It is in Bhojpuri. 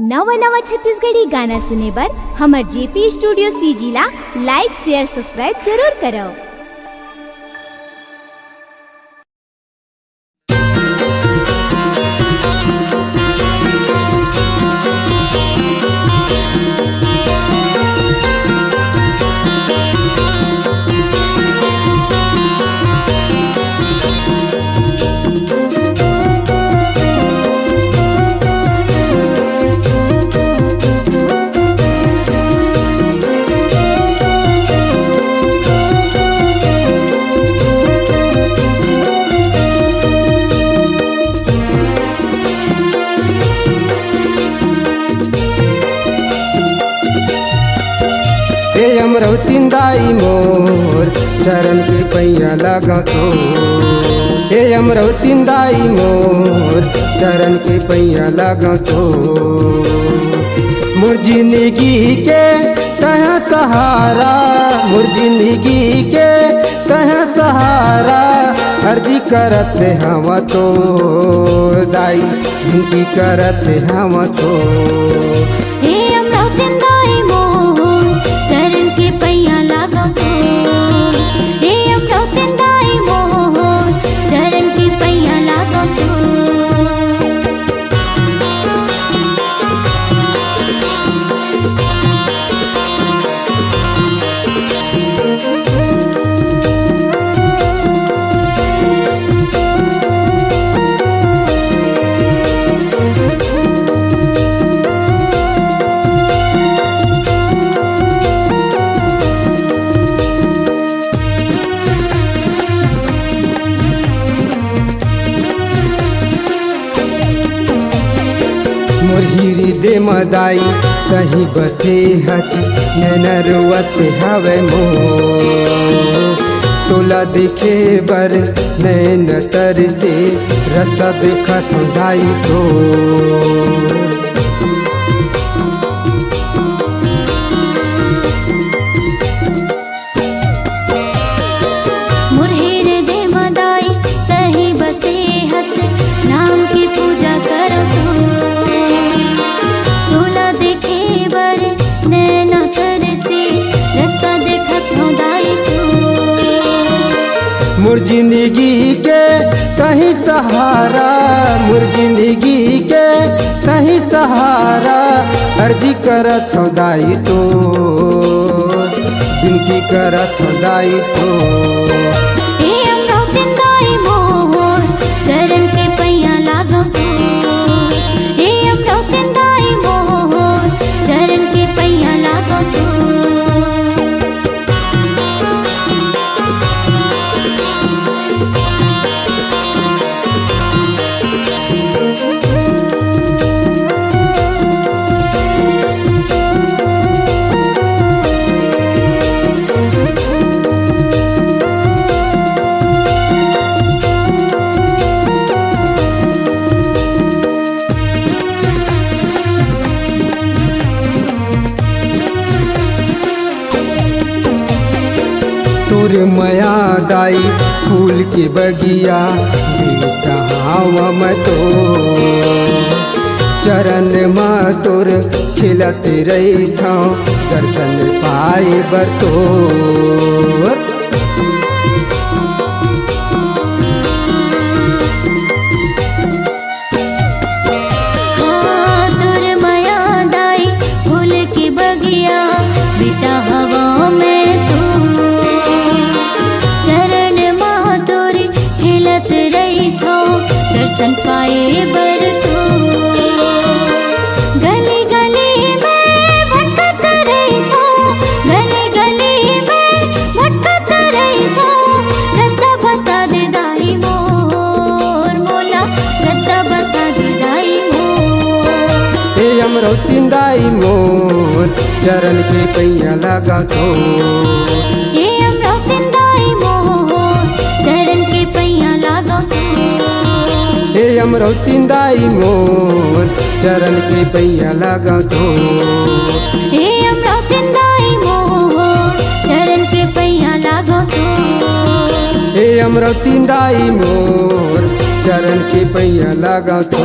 नवा नवा छत्तीसगढ़ी गाना सुने बर हमर जेपी स्टूडियो सीजी ला लाइक शेयर सब्सक्राइब जरूर करो। अमरौतीन दाई मोर चरण के पैया लगा तो हे अमरौतीन दाई मोर चरण के पैया लगा तो मोर जिंदगी के तह सहारा मोर जिंदगी के तह सहारा अर्जी करत हम तो दाई जिनकी करत हम तो हे अमरौतीन दाई मोर चरण के पैया लागो तो हे अमरौतीन दाई मोर चरण के पैया लागो तो। मोर हीरी दे मदाई कहीं बसे हच नैनरुवत हवे मोर तोला देखे बर नैन तर से रास्ता देखत दाई तो मोर जिंदगी के कहीं सहारा मोर जिंदगी के कहीं सहारा अर्जी करत हो दाई तो जिनकी करत हो दाई तो हे अमरौतीन दाई मोर चरण के पैया लागो तो हे अमरौतीन दाई मोर चरण के पैया लागो तो। तोर मया दाई फूल के बगिया बेटा हवा मैं तो चरण में तोर खिलत रही था दर्शन पाए बर तो दर्शन पाए बर तो गली गली में भटकत रही हो गली गली में भटकत रही हो रत्ता बता दे दाई मोर मोला रत्ता बता दे दाई मोर हे अमरौतीन दाई मोर चरण के पैया लगा तो हे अमरौतीन दाई मोर चरण के पैया लगा तो हे अमरौतीन दाई मोर चरण के पैया लगा तो हे अमरौतीन दाई मोर चरण के पैया लागो तो हे अमरौतीन दाई मोर चरण के पैया लगा तो।